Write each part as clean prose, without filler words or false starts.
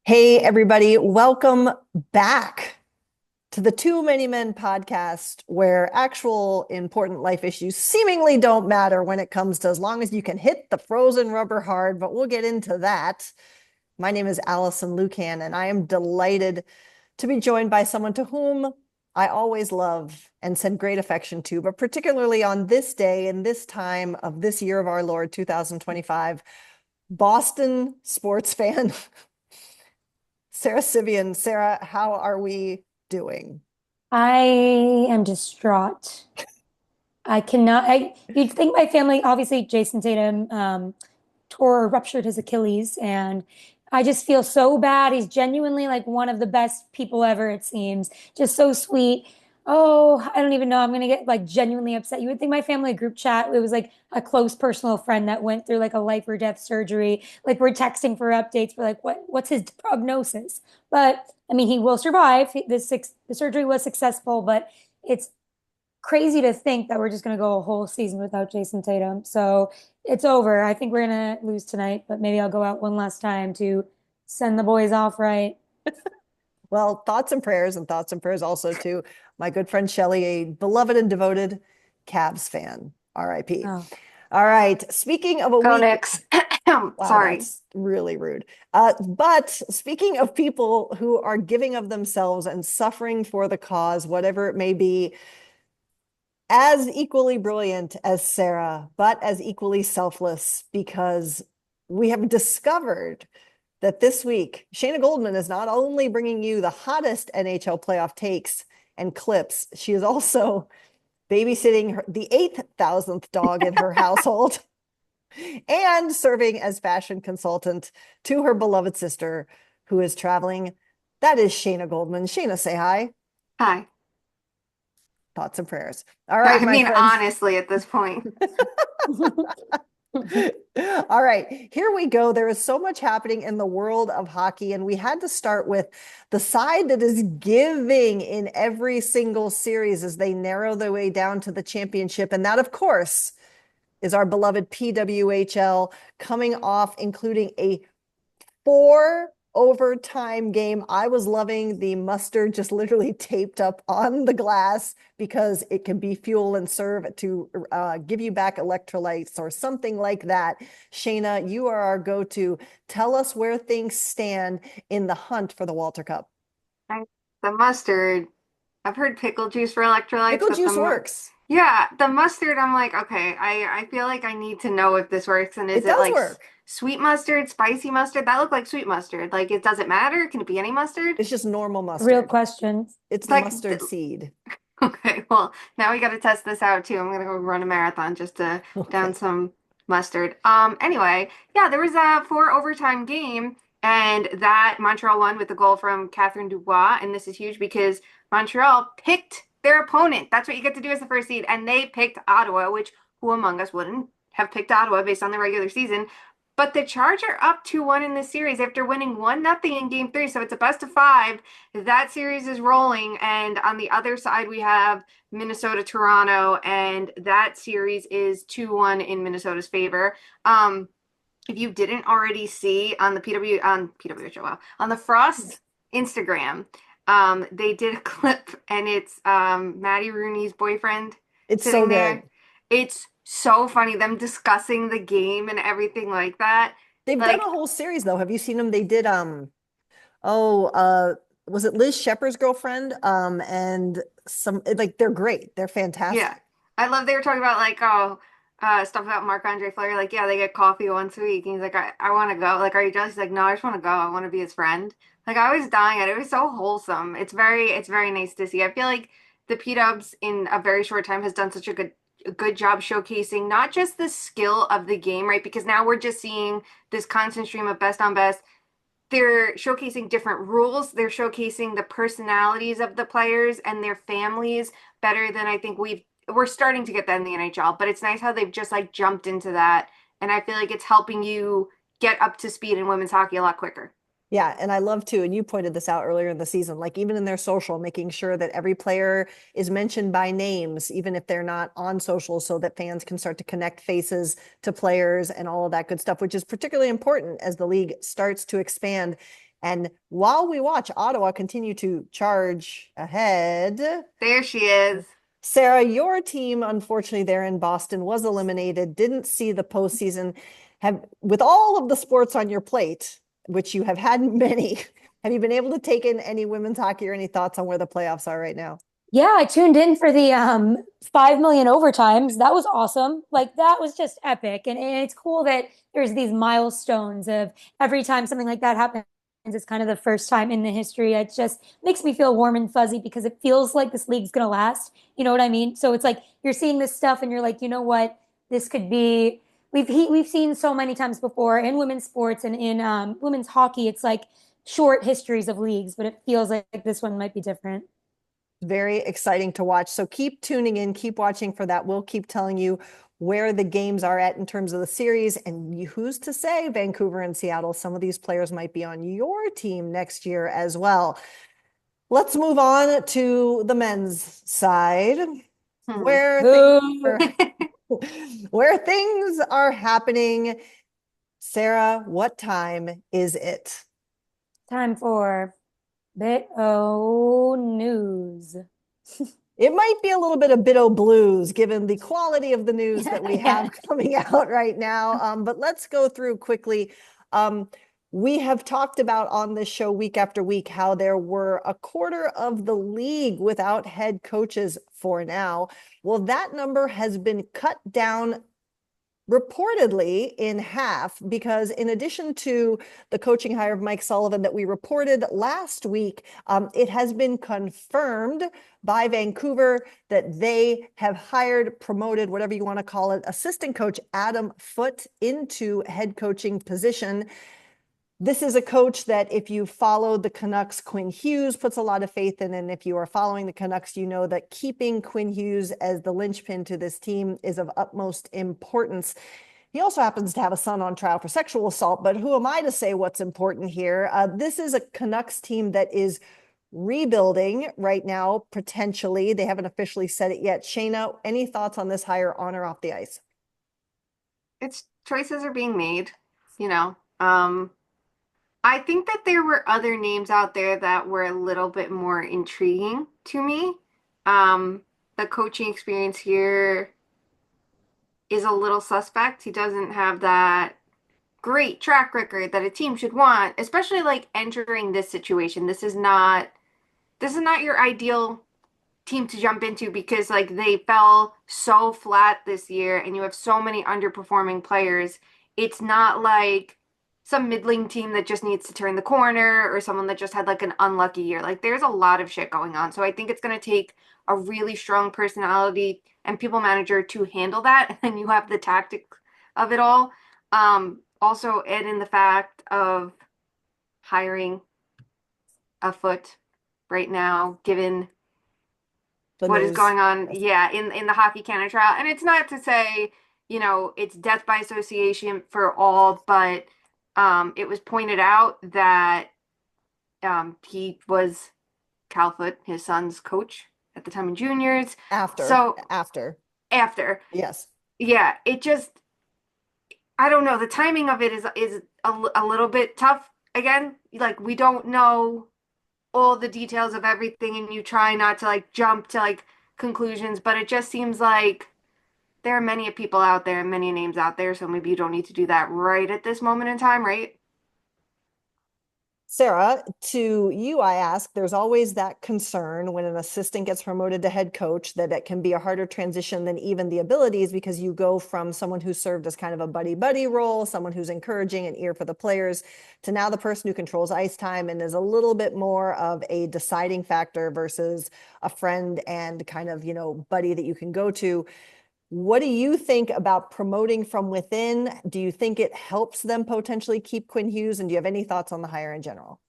Hey, everybody, welcome back to the Too Many Men podcast, where actual important life issues seemingly don't matter when it comes to as long as you can hit the frozen rubber hard, but we'll get into that. My name is Alison Lucan, and I am delighted to be joined by someone to whom I always love and send great affection to, but particularly on this day and this time of this year of our Lord, 2025, Boston sports fan. Sara Sivian. Sara, how are we doing? I am distraught. I cannot. You'd think my family, obviously, Jason Tatum tore or ruptured his Achilles, and I just feel so bad. He's genuinely like one of the best people ever, it seems. Just so sweet. Oh, I don't even know. I'm gonna get like genuinely upset. You would think my family group chat, it was like a close personal friend that went through like a life or death surgery. Like we're texting for updates. We're like, what's his prognosis? But I mean, he will survive. The surgery was successful, but it's crazy to think that we're just going to go a whole season without Jason Tatum. So it's over. I think we're going to lose tonight, but maybe I'll go out one last time to send the boys off right. Well, thoughts and prayers also to my good friend Shelley, a beloved and devoted Cavs fan. RIP. Oh, All right. Speaking of a Go week, Knicks. wow, Sorry. that's really rude. But speaking of people who are giving of themselves and suffering for the cause, whatever it may be, as equally brilliant as Sara, but as equally selfless because we have discovered that this week, Shayna Goldman is not only bringing you the hottest NHL playoff takes and clips, she is also babysitting the 8,000th dog in her household and serving as fashion consultant to her beloved sister who is traveling. That is Shayna Goldman. Shayna, say hi. Hi. Thoughts and prayers. All right, I my mean, friends. honestly, at this point. All right, here we go. There is so much happening in the world of hockey, and we had to start with the side that is giving in every single series as they narrow their way down to the championship. And that, of course, is our beloved PWHL coming off, including a 4 overtime game. I was loving the mustard just literally taped up on the glass because it can be fuel and serve to give you back electrolytes or something like that. Shayna, you are our go-to. Tell us where things stand in the hunt for the Walter Cup. I, the mustard, I've heard pickle juice for electrolytes, Pickle but juice works. yeah, the mustard, I'm like, okay, I feel like I need to know if this works. And is It it does like work. sweet mustard, spicy mustard? That looked like sweet mustard. Like, it doesn't matter. Can it be any mustard? It's just normal real mustard. question. It's Like, mustard seed. okay, well, now we got to test this out too. I'm gonna go run a marathon just to down Okay. some mustard. Anyway, yeah, there was a 4 overtime game, and that Montreal won with a goal from Catherine Dubois. And this is huge because Montreal picked their opponent. That's what you get to do as the first seed, and they picked Ottawa, which who among us wouldn't have picked Ottawa based on the regular season? But the Chargers are up 2-1 in this series after winning 1-0 in game three. So it's a best of five. That series is rolling. And on the other side, we have Minnesota, Toronto, and that series is 2-1 in Minnesota's favor. If you didn't already see on the PWHL, wow, on the Frost Instagram, they did a clip and it's Maddie Rooney's boyfriend It's so sitting good. there. It's so funny them discussing the game and everything like that. They've done a Like, whole series though. Have you seen them? They did oh was it Liz Shepard's girlfriend? And some like they're great. They're yeah. fantastic. I love they were talking about like, oh, stuff about Marc-Andre Fleury. Like, yeah, they get coffee once a week. And he's like, I want to go. Like, are you jealous? He's like, no, I just want to go. I want to be his friend. Like, I was dying at it. It was so wholesome. It's very nice to see. I feel like the P-Dubs in a very short time has done such a good job showcasing not just the skill of the game, right? Because now we're just seeing this constant stream of best on best. They're showcasing different rules. They're showcasing the personalities of the players and their families better than I think we're starting to get that in the NHL, but it's nice how they've just like jumped into that. And I feel like it's helping you get up to speed in women's hockey a lot quicker. Yeah, and I love too, and you pointed this out earlier in the season, like even in their social, making sure that every player is mentioned by names, even if they're not on social, so that fans can start to connect faces to players and all of that good stuff, which is particularly important as the league starts to expand. And while we watch Ottawa continue to charge ahead, There she is. Sara, your team, unfortunately, there in Boston was eliminated, didn't see the postseason. Have, with all of the sports on your plate, which you have had many, have you been able to take in any women's hockey or any thoughts on where the playoffs are right now? Yeah, I tuned in for the 5 million overtimes. That was awesome. Like that was just epic. And it's cool that there's these milestones of every time something like that happens, it's kind of the first time in the history. It just makes me feel warm and fuzzy because it feels like this league's gonna last. You know what I mean? So it's like you're seeing this stuff and you're like, you know what? This could be we've seen so many times before in women's sports and in women's hockey. It's like short histories of leagues, but it feels like this one might be different. Very exciting to watch. So keep tuning in, keep watching for that. We'll keep telling you where the games are at in terms of the series. And who's to say, Vancouver and Seattle, some of these players might be on your team next year as well. Let's move on to the men's side, Hmm. where things Boo. are, where things are happening. Sara, what time is it? Time for Bit O news. It might be a little bit of Bit-O blues given the quality of the news that we Yeah. have coming out right now. But let's go through quickly. Um, we have talked about on this show week after week how there were a quarter of the league without head coaches for now. Well, that number has been cut down reportedly in half, because in addition to the coaching hire of Mike Sullivan that we reported last week, it has been confirmed by Vancouver that they have hired, promoted, whatever you want to call it, assistant coach Adam Foote into head coaching position. This is a coach that if you followed the Canucks, Quinn Hughes puts a lot of faith in. And if you are following the Canucks, you know that keeping Quinn Hughes as the linchpin to this team is of utmost importance. He also happens to have a son on trial for sexual assault, but who am I to say what's important here? This is a Canucks team that is rebuilding right now, potentially. They haven't officially said it yet. Shayna, any thoughts on this hire on or off the ice? It's choices are being made, you know. I think that there were other names out there that were a little bit more intriguing to me. The coaching experience here is a little suspect. He doesn't have that great track record that a team should want, especially like entering this situation. This is not your ideal team to jump into because like they fell so flat this year and you have so many underperforming players. It's not like some middling team that just needs to turn the corner or someone that just had like an unlucky year. Like there's a lot of shit going on. So I think it's going to take a really strong personality and people manager to handle that. And then you have the tactic of it all. Also add in the fact of hiring a foot right now, given The what is news. going on, yeah, in the Hockey Canada trial. And it's not to say, it's death by association for all, but it was pointed out that he was Cal Foote, his son's coach at the time in juniors. After, So after, after, yes. yeah, it just, I don't know, the timing of it is a little bit tough. Again, like we don't know all the details of everything and you try not to like jump to like conclusions, but it just seems like there are many people out there and many names out there, so maybe you don't need to do that right at this moment in time, right? Sara, to you, I ask, there's always that concern when an assistant gets promoted to head coach that it can be a harder transition than even the abilities, because you go from someone who served as kind of a buddy-buddy role, someone who's encouraging an ear for the players, to now the person who controls ice time and is a little bit more of a deciding factor versus a friend and kind of, buddy that you can go to. What do you think about promoting from within? Do you think it helps them potentially keep Quinn Hughes? And do you have any thoughts on the hire in general?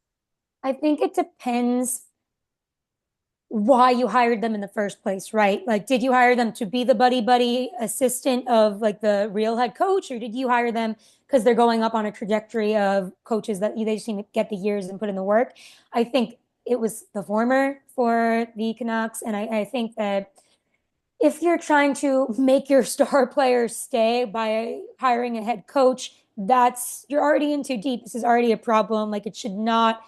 I think it depends why you hired them in the first place, right? Like, did you hire them to be the buddy buddy assistant of like the real head coach, or did you hire them because they're going up on a trajectory of coaches that they just need to get the years and put in the work? I think it was the former for the Canucks, and I think that if you're trying to make your star players stay by hiring a head coach, you're already in too deep. This is already a problem. Like it should not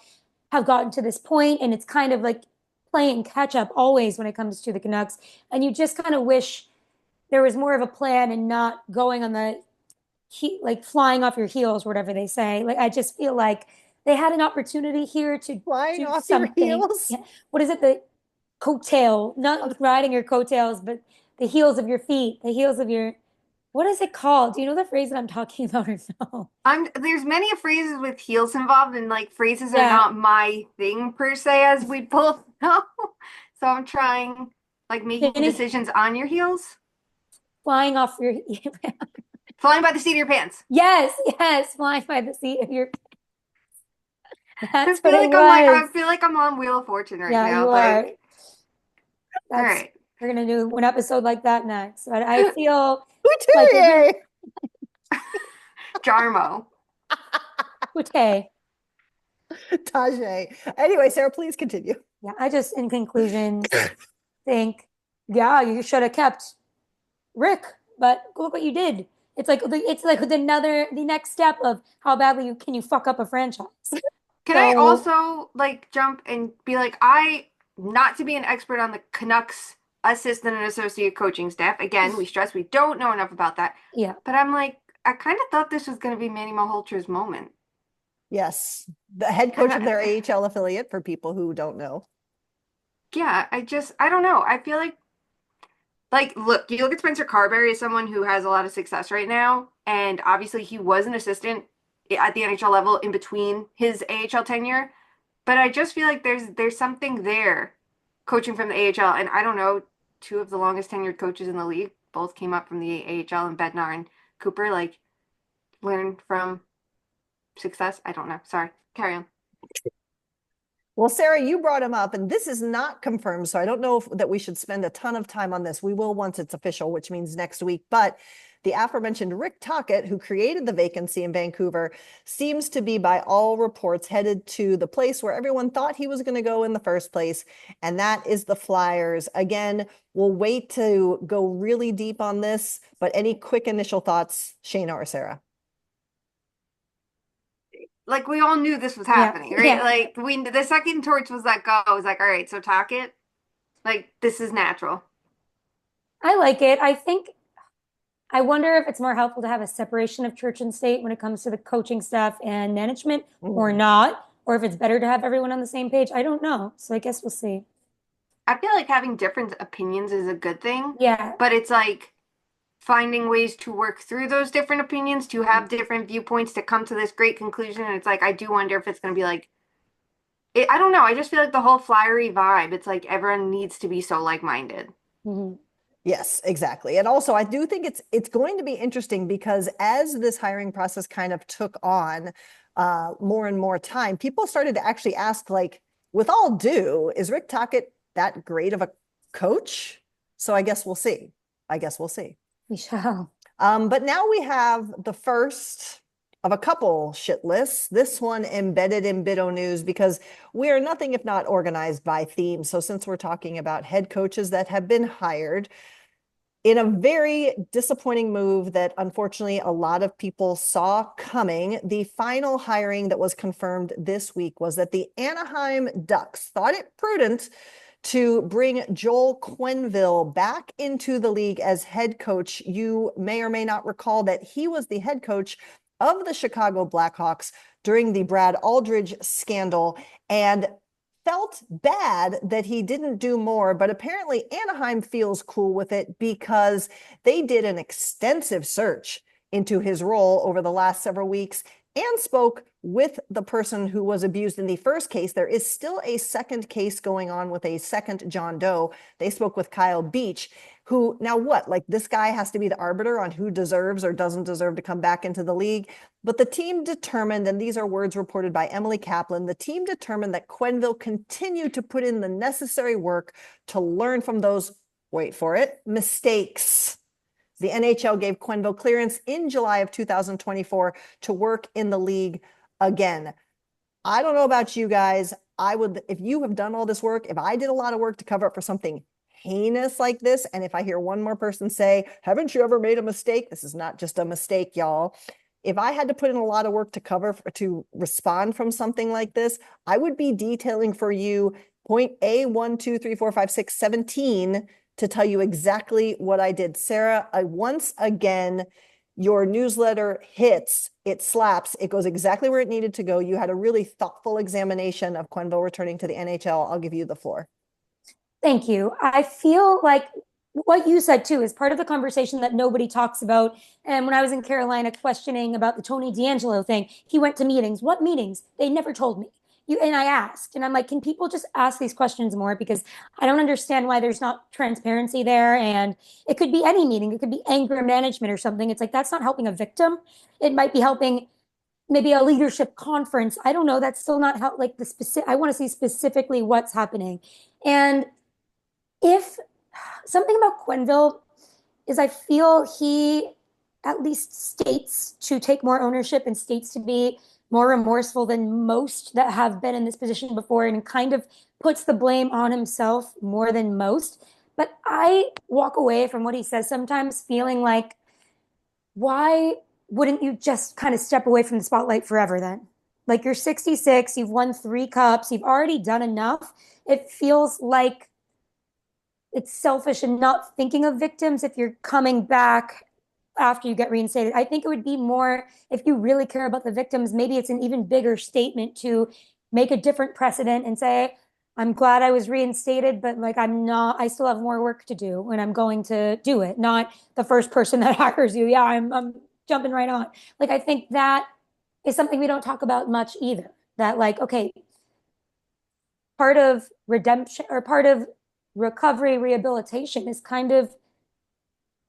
have gotten to this point, and it's kind of like playing catch up always when it comes to the Canucks. And you just kind of wish there was more of a plan and not going on the like flying off your heels, whatever they say. Like I just feel like they had an opportunity here to Flying do off your something. heels? Yeah. What is it? The coattail, not riding your coattails, but the heels of your feet, the heels of your, what is it called? Do you know the phrase that I'm talking about or no? There's many phrases with heels involved, and like phrases are Yeah. not my thing per se, as we both know. So I'm trying like making decisions on your heels. Flying off your Flying by the seat of your pants. yes, flying by the seat of your I that's what feel it like I'm like was. I feel like I'm on Wheel of Fortune right Yeah, now. you are. Like, all That's right. we're gonna do an episode like that next. But I feel like if Couturier! Jarmo. okay. Tajay. Anyway, Sarah, please continue. Yeah, I just in conclusion think, yeah, you should have kept Rick, but look what you did. It's like the next step of how badly can you fuck up a franchise. Can I So also like jump and be like, not to be an expert on the Canucks assistant and associate coaching staff. Again, we stress we don't know enough about that. yeah, But I'm like, I kind of thought this was going to be Manny Malholtra's moment. Yes, the head coach of their AHL affiliate, for people who don't know. Yeah, I don't know. I feel like, look, you look at Spencer Carberry as someone who has a lot of success right now, and obviously he was an assistant at the NHL level in between his AHL tenure. But I just feel like there's something there coaching from the AHL, and I don't know, two of the longest tenured coaches in the league both came up from the AHL, and Bednar and Cooper like learned from success. I don't know. Sorry. Carry on. Well, Sarah, you brought him up, and this is not confirmed, so I don't know that we should spend a ton of time on this. We will once it's official, which means next week. But the aforementioned Rick Tocchet, who created the vacancy in Vancouver, seems to be, by all reports, headed to the place where everyone thought he was going to go in the first place, and that is the Flyers. Again, we'll wait to go really deep on this, but any quick initial thoughts, Shayna or Sarah? Like we all knew this was happening, right? yeah. Like the second torch was let go. I was like, all right, so Tocchet, like this is natural. I like it. I wonder if it's more helpful to have a separation of church and state when it comes to the coaching staff and management or not, or if it's better to have everyone on the same page. I don't know. So I guess we'll see. I feel like having different opinions is a good thing. Yeah. But it's like finding ways to work through those different opinions, to have different viewpoints to come to this great conclusion. And it's like, I do wonder if it's going to be like, I don't know. I just feel like the whole flyery vibe, it's like everyone needs to be so like-minded. Mm-hmm. Yes, exactly. And also, I do think it's going to be interesting because as this hiring process kind of took on more and more time, people started to actually ask, like, with all due, is Rick Tocchet that great of a coach? So I guess we'll see. We shall. But now we have the first of a couple shit lists, this one embedded in Bits O news because we are nothing if not organized by theme. So since we're talking about head coaches that have been hired, in a very disappointing move that unfortunately a lot of people saw coming, the final hiring that was confirmed this week was that the Anaheim Ducks thought it prudent to bring Joel Quenneville back into the league as head coach. You may or may not recall that he was the head coach of the Chicago Blackhawks during the Brad Aldridge scandal and felt bad that he didn't do more, but apparently Anaheim feels cool with it because they did an extensive search into his role over the last several weeks and spoke with the person who was abused in the first case. There is still a second case going on with a second John Doe. They spoke with Kyle Beach, who now what? Like this guy has to be the arbiter on who deserves or doesn't deserve to come back into the league. But the team determined, and these are words reported by Emily Kaplan, the team determined that Quenneville continued to put in the necessary work to learn from those, wait for it, mistakes. The NHL gave Quenneville clearance in July of 2024 to work in the league again. I don't know about you guys. I would, if you have done all this work, if I did a lot of work to cover up for something heinous like this, and if I hear one more person say, haven't you ever made a mistake? This is not just a mistake, y'all. if I had to put in a lot of work to respond from something like this, I would be detailing for you point A, 1, 2, 3, 4, 5, 6, 17 to tell you exactly what I did. Sara, once again, your newsletter hits, it slaps, it goes exactly where it needed to go. You had a really thoughtful examination of Quenneville returning to the NHL. I'll give you the floor. Thank you. I feel like what you said too is part of the conversation that nobody talks about. And when I was in Carolina questioning about the Tony D'Angelo thing, he went to meetings. What meetings? They never told me. And I asked, and I'm like, can people just ask these questions more? Because I don't understand why there's not transparency there. And it could be any meeting. It could be anger management or something. It's like, that's not helping a victim. It might be helping maybe a leadership conference. I don't know. That's still not how, like the specific, I want to see specifically what's happening. And if something about Quenneville is I feel he at least states to take more ownership and states to be more remorseful than most that have been in this position before and kind of puts the blame on himself more than most. But I walk away from what he says sometimes feeling like, why wouldn't you just kind of step away from the spotlight forever then? Like you're 66, you've won 3 cups, you've already done enough. It feels like it's selfish and not thinking of victims if you're coming back after you get reinstated. I think it would be more if you really care about the victims, maybe it's an even bigger statement to make a different precedent and say, I'm glad I was reinstated, but like I still have more work to do and I'm going to do it. Not the first person that hires you. Yeah, I'm jumping right on. Like I think that is something we don't talk about much either. That like, okay, part of redemption or part of recovery rehabilitation is kind of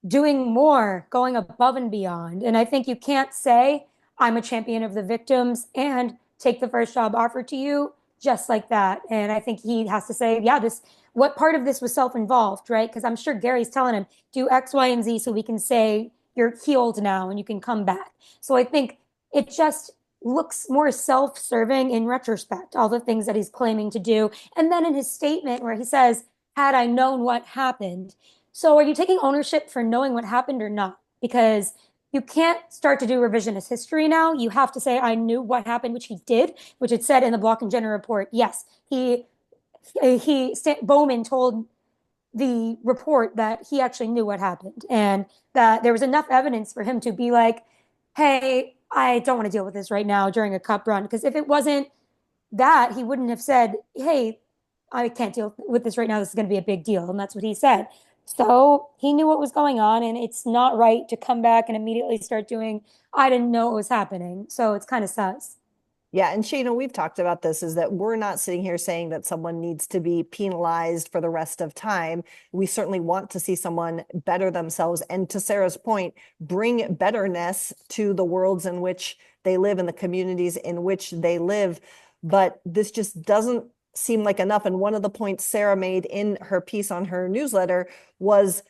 doing more, going above and beyond. And I think you can't say, I'm a champion of the victims and take the first job offered to you just like that. And I think he has to say, yeah, what part of this was self-involved, right? Because I'm sure Gary's telling him, do X, Y, and Z so we can say you're healed now and you can come back. So I think it just looks more self-serving in retrospect, all the things that he's claiming to do. And then in his statement where he says, had I known what happened. So are you taking ownership for knowing what happened or not? Because you can't start to do revisionist history now. You have to say, I knew what happened, which he did, which it said in the Block and Jenner report. Yes, Bowman told the report that he actually knew what happened and that there was enough evidence for him to be like, hey, I don't want to deal with this right now during a cup run. Because if it wasn't that, he wouldn't have said, hey, I can't deal with this right now. This is going to be a big deal. And that's what he said. So he knew what was going on, and it's not right to come back and immediately start doing, I didn't know what was happening. So it's kind of sus. Yeah, and Shayna, we've talked about this, is that we're not sitting here saying that someone needs to be penalized for the rest of time. We certainly want to see someone better themselves. And to Sara's point, bring betterness to the worlds in which they live and the communities in which they live. But this just doesn't seem like enough. And one of the points Sara made in her piece on her newsletter was,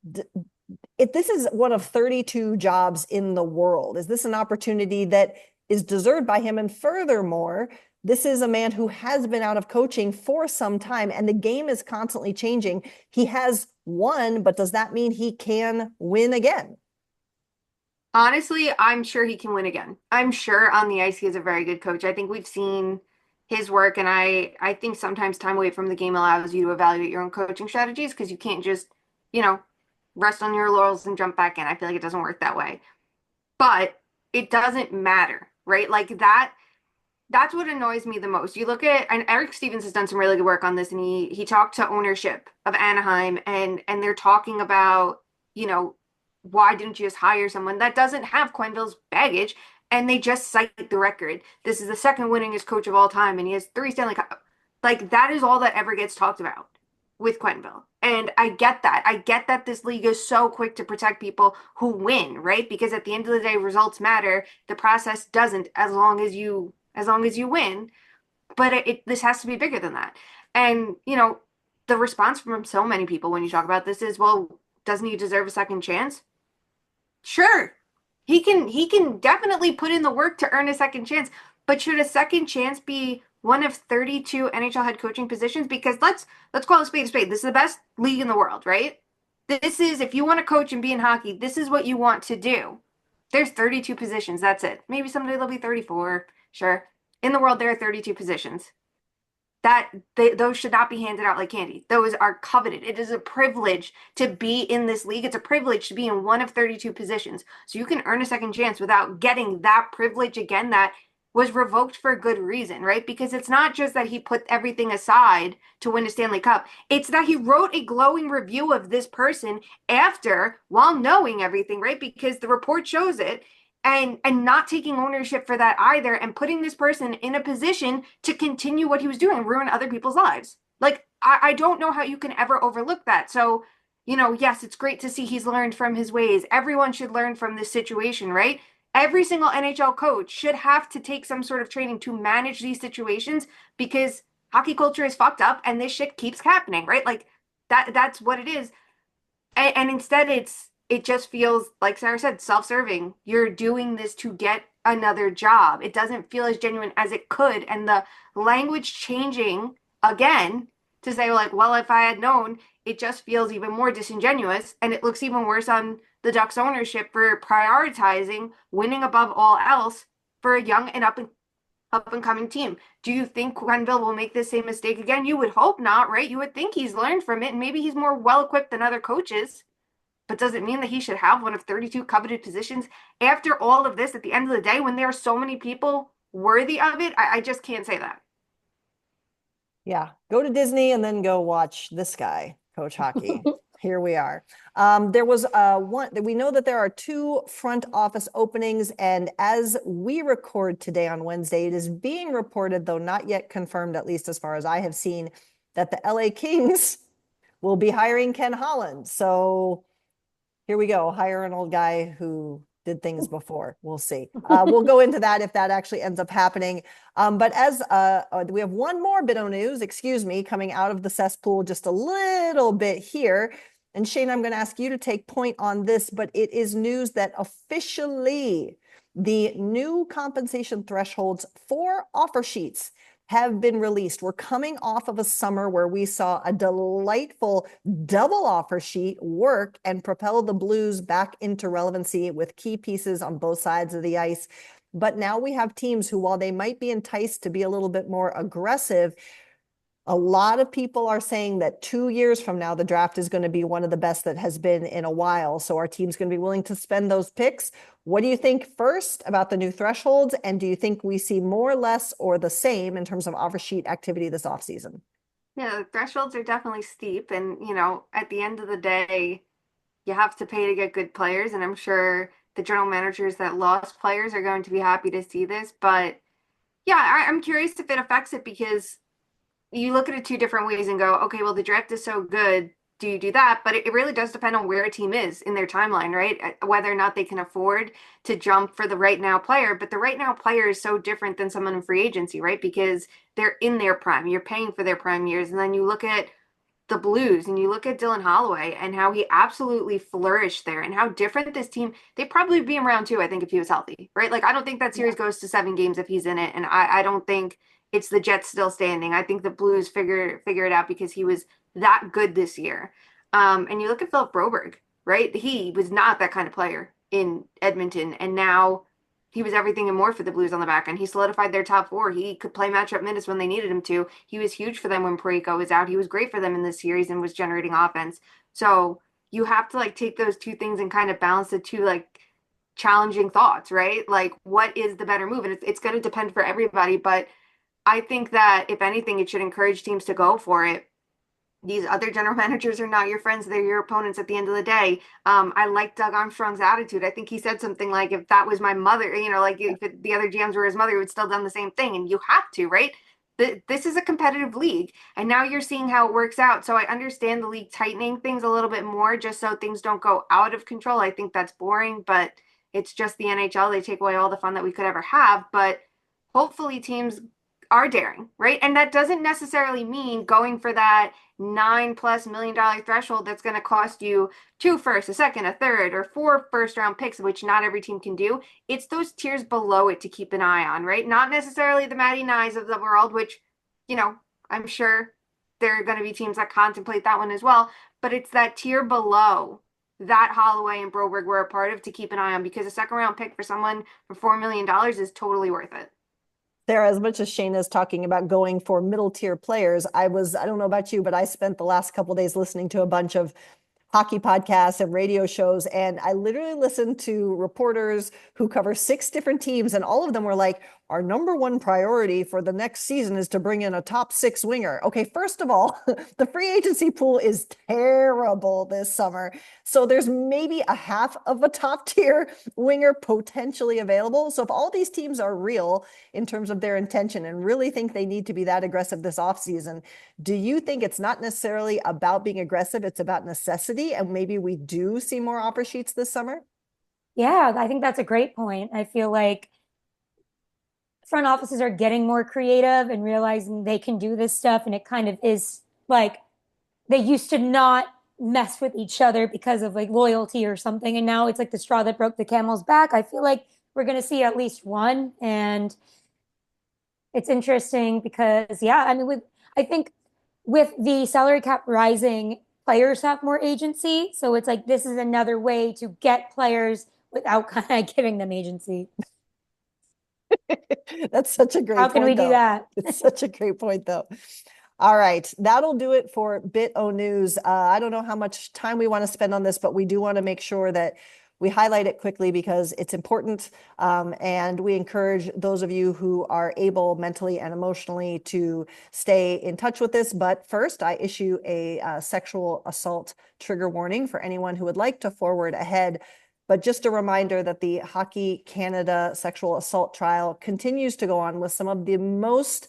this is one of 32 jobs in the world. Is this an opportunity that is deserved by him? And furthermore, this is a man who has been out of coaching for some time and the game is constantly changing. He has won, but does that mean he can win again? Honestly, I'm sure he can win again. I'm sure on the ice he is a very good coach. I think we've seen his work, and I think sometimes time away from the game allows you to evaluate your own coaching strategies because you can't just, rest on your laurels and jump back in. I feel like it doesn't work that way. But it doesn't matter, right? Like that's what annoys me the most. You look at, and Eric Stevens has done some really good work on this, and he talked to ownership of Anaheim, and they're talking about, why didn't you just hire someone that doesn't have Quenneville's baggage? And they just cite the record. This is the second winningest coach of all time, and he has 3 Stanley Cup. Like that is all that ever gets talked about with Quenneville. And I get that. I get that this league is so quick to protect people who win, right? Because at the end of the day, results matter. The process doesn't, as long as you win. But this has to be bigger than that. And the response from so many people when you talk about this is, well, doesn't he deserve a second chance? Sure. He can definitely put in the work to earn a second chance, but should a second chance be one of 32 NHL head coaching positions? Because let's call a spade a spade. This is the best league in the world, right? This is, if you want to coach and be in hockey, this is what you want to do. There's 32 positions. That's it. Maybe someday there'll be 34. Sure. In the world, there are 32 positions. Those should not be handed out like candy. Those are coveted. It is a privilege to be in this league. It's a privilege to be in one of 32 positions. So you can earn a second chance without getting that privilege again that was revoked for good reason, right? Because it's not just that he put everything aside to win a Stanley Cup. It's that he wrote a glowing review of this person after, while knowing everything, right? Because the report shows it, and not taking ownership for that either, and putting this person in a position to continue what he was doing and ruin other people's lives. Like, I don't know how you can ever overlook that. So, yes, it's great to see he's learned from his ways. Everyone should learn from this situation, right? Every single NHL coach should have to take some sort of training to manage these situations, because hockey culture is fucked up and this shit keeps happening, right? Like, that's what it is. And instead it just feels, like Sara said, self-serving. You're doing this to get another job. It doesn't feel as genuine as it could. And the language changing again to say, like, well, if I had known, it just feels even more disingenuous. And it looks even worse on the Ducks ownership for prioritizing winning above all else for a young and up and coming team. Do you think Quenneville will make this same mistake again? You would hope not, right? You would think he's learned from it, and maybe he's more well equipped than other coaches. But does it mean that he should have one of 32 coveted positions after all of this? At the end of the day, when there are so many people worthy of it, I just can't say that. Yeah, go to Disney and then go watch this guy coach hockey. Here we are. There was one that we know that there are two front office openings, and as we record today on Wednesday, it is being reported, though not yet confirmed, at least as far as I have seen, that the LA Kings will be hiring Ken Holland. So here we go. Hire an old guy who did things before. We'll see. We'll go into that if that actually ends up happening. But as we have one more bit of news, excuse me, coming out of the cesspool just a little bit here. And Shane, I'm going to ask you to take point on this, but it is news that officially the new compensation thresholds for offer sheets have been released. We're coming off of a summer where we saw a delightful double offer sheet work and propel the Blues back into relevancy with key pieces on both sides of the ice. But now we have teams who, while they might be enticed to be a little bit more aggressive, a lot of people are saying that 2 years from now, the draft is going to be one of the best that has been in a while. So our team's going to be willing to spend those picks. What do you think first about the new thresholds? And do you think we see more, less, or the same in terms of offer sheet activity this offseason? Yeah, the thresholds are definitely steep. And, at the end of the day, you have to pay to get good players. And I'm sure the general managers that lost players are going to be happy to see this. But yeah, I'm curious if it affects it, because you look at it two different ways and go, okay, well, the draft is so good. Do you do that? But it really does depend on where a team is in their timeline, right? Whether or not they can afford to jump for the right now player. But the right now player is so different than someone in free agency, right? Because they're in their prime. You're paying for their prime years. And then you look at the Blues and you look at Dylan Holloway and how he absolutely flourished there, and how different this team, they'd probably be in round two, I think, if he was healthy, right? Like, I don't think that series goes to 7 games if he's in it. And I don't think it's the Jets still standing. I think the Blues figure it out because he was that good this year. And you look at Philip Broberg, right? He was not that kind of player in Edmonton, and now he was everything and more for the Blues on the back end. He solidified their top four. He could play matchup minutes when they needed him to. He was huge for them when Parayko was out. He was great for them in this series and was generating offense. So you have to take those two things and kind of balance the two challenging thoughts, right? Like, what is the better move? And it's going to depend for everybody. But I think that if anything, it should encourage teams to go for it. These other general managers are not your friends. They're your opponents at the end of the day. I like Doug Armstrong's attitude. I think he said something like, if that was my mother, if the other GMs were his mother, he would still done the same thing. And you have to, right? This is a competitive league. And now you're seeing how it works out. So I understand the league tightening things a little bit more just so things don't go out of control. I think that's boring, but it's just the NHL. They take away all the fun that we could ever have. But hopefully teams are daring, right? And that doesn't necessarily mean going for that $9+ million threshold that's going to cost you 2 firsts, a second, a third, or 4 first-round picks, which not every team can do. It's those tiers below it to keep an eye on, right? Not necessarily the Matty Nyes of the world, which, I'm sure there are going to be teams that contemplate that one as well. But it's that tier below that Holloway and Broberg were a part of to keep an eye on, because a second round pick for someone for $4 million is totally worth it. Sarah, as much as Shayna is talking about going for middle tier players, I don't know about you, but I spent the last couple of days listening to a bunch of hockey podcasts and radio shows. And I literally listened to reporters who cover 6 different teams, and all of them were like, our number one priority for the next season is to bring in a top 6 winger. Okay, first of all, the free agency pool is terrible this summer. So there's maybe a half of a top tier winger potentially available. So if all these teams are real in terms of their intention and really think they need to be that aggressive this offseason, do you think it's not necessarily about being aggressive, it's about necessity, and maybe we do see more offer sheets this summer? Yeah, I think that's a great point. I feel like front offices are getting more creative and realizing they can do this stuff. And it kind of is like they used to not mess with each other because of like loyalty or something. And now it's like the straw that broke the camel's back. I feel like we're going to see at least one. And it's interesting because, yeah, I mean, I think with the salary cap rising, players have more agency. So it's like this is another way to get players without kind of giving them agency. That's such a How great can we point, do though. that? It's such a great point, though. All right, that'll do it for Bit O News. I don't know how much time we want to spend on this, but we do want to make sure that we highlight it quickly because it's important. And we encourage those of you who are able mentally and emotionally to stay in touch with this. But first, I issue a sexual assault trigger warning for anyone who would like to forward ahead. But just a reminder that the Hockey Canada sexual assault trial continues to go on with some of the most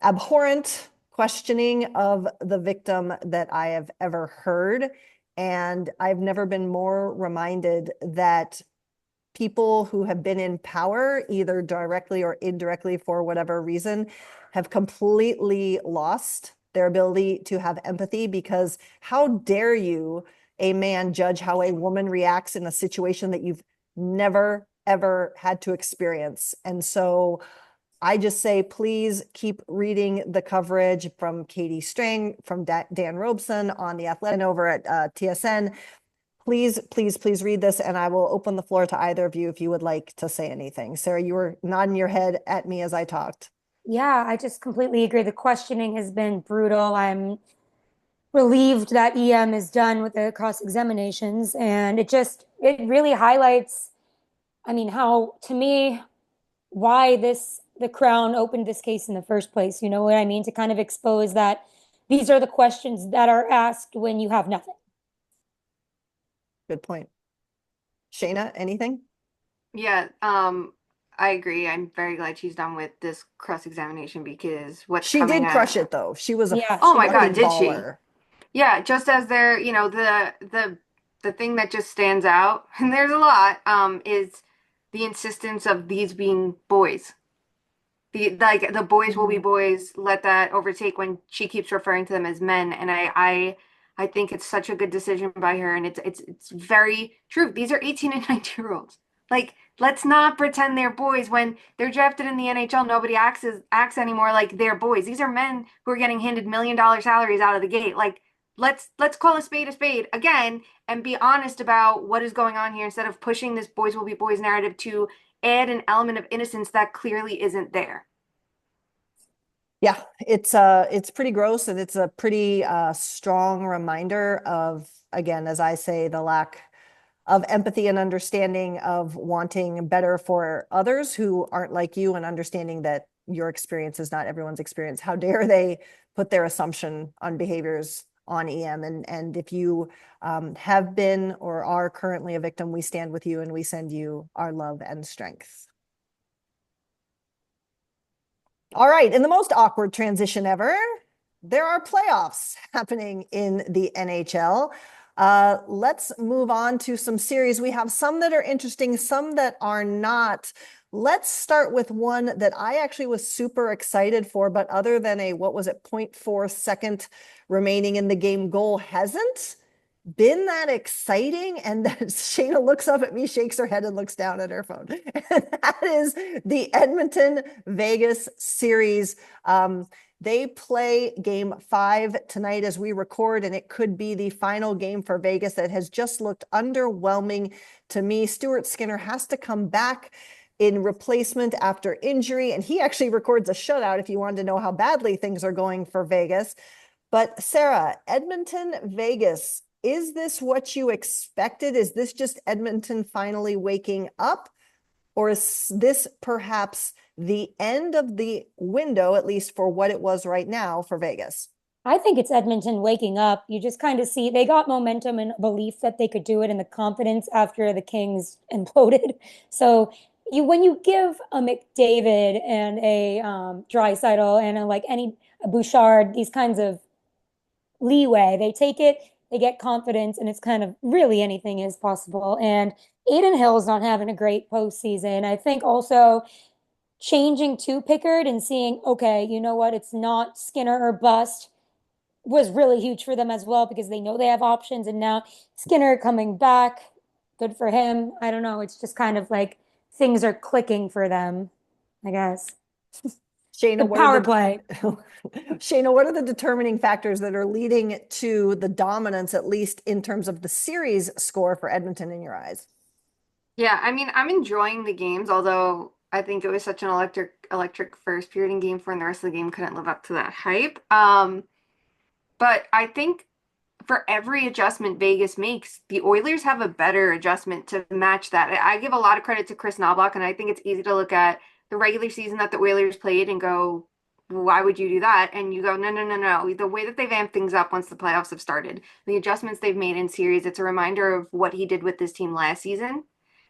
abhorrent questioning of the victim that I have ever heard. And I've never been more reminded that people who have been in power, either directly or indirectly for whatever reason, have completely lost their ability to have empathy, because how dare you, a man, judge how a woman reacts in a situation that you've never, ever had to experience. And so I just say, please keep reading the coverage from Katie Strang, from Dan Robeson on The Athletic, and over at TSN. Please, please, please read this, and I will open the floor to either of you if you would like to say anything. Sarah, you were nodding your head at me as I talked. Yeah, I just completely agree. The questioning has been brutal. I'm relieved that EM is done with the cross examinations, and it really highlights, I mean, how to me why the Crown opened this case in the first place. You know what I mean? To kind of expose that these are the questions that are asked when you have nothing. Good point. Shayna, anything? Yeah, I agree. I'm very glad she's done with this cross-examination, because what's She coming did crush at it, though. She was a Yeah, Oh she my God, fucking did she? baller. Yeah, just as there, the thing that just stands out, and there's a lot, is the insistence of these being boys. The boys will be boys, let that overtake when she keeps referring to them as men. And I think it's such a good decision by her, and it's very true. These are 18 and 19-year-olds. Like, let's not pretend they're boys when they're drafted in the NHL. Nobody acts anymore like they're boys. These are men who are getting handed $1 million salaries out of the gate. Like, let's call a spade again and be honest about what is going on here, instead of pushing this boys will be boys narrative to add an element of innocence that clearly isn't there. Yeah, it's pretty gross, and it's a pretty strong reminder of, again, as I say, the lack of empathy and understanding of wanting better for others who aren't like you, and understanding that your experience is not everyone's experience. How dare they put their assumption on behaviors on EM? And if you have been or are currently a victim, we stand with you and we send you our love and strength. All right, in the most awkward transition ever, there are playoffs happening in the NHL. Let's move on to some series. We have some that are interesting, some that are not. Let's start with one that I actually was super excited for, but other than a, what was it, 0.4 second remaining in the game goal, hasn't been that exciting? And then Shayna looks up at me, shakes her head, and looks down at her phone. And that is the Edmonton Vegas series. They play game 5 tonight as we record, and it could be the final game for Vegas that has just looked underwhelming to me. Stuart Skinner has to come back in replacement after injury, and he actually records a shutout if you wanted to know how badly things are going for Vegas. But Sara, Edmonton, Vegas, is this what you expected? Is this just Edmonton finally waking up? Or is this perhaps the end of the window, at least for what it was right now for Vegas? I think it's Edmonton waking up. You just kind of see they got momentum and belief that they could do it and the confidence after the Kings imploded. So when you give a McDavid and a Draisaitl and a Bouchard these kinds of leeway, they take it, they get confidence, and it's kind of really anything is possible. And Aiden Hill's not having a great postseason. I think also changing to Pickard and seeing, okay, you know what, it's not Skinner or bust was really huge for them as well because they know they have options. And now Skinner coming back, good for him. I don't know. It's just kind of like things are clicking for them, I guess. Shayna, what power play. Shayna, what are the determining factors that are leading to the dominance, at least in terms of the series score for Edmonton in your eyes? Yeah, I mean, I'm enjoying the games, although I think it was such an electric first period in game 4, and the rest of the game couldn't live up to that hype. But I think for every adjustment Vegas makes, the Oilers have a better adjustment to match that. I give a lot of credit to Chris Knoblauch, and I think it's easy to look at the regular season that the Oilers played and go, why would you do that? And you go, no, no, no, no. The way that they've amped things up once the playoffs have started, the adjustments they've made in series, it's a reminder of what he did with this team last season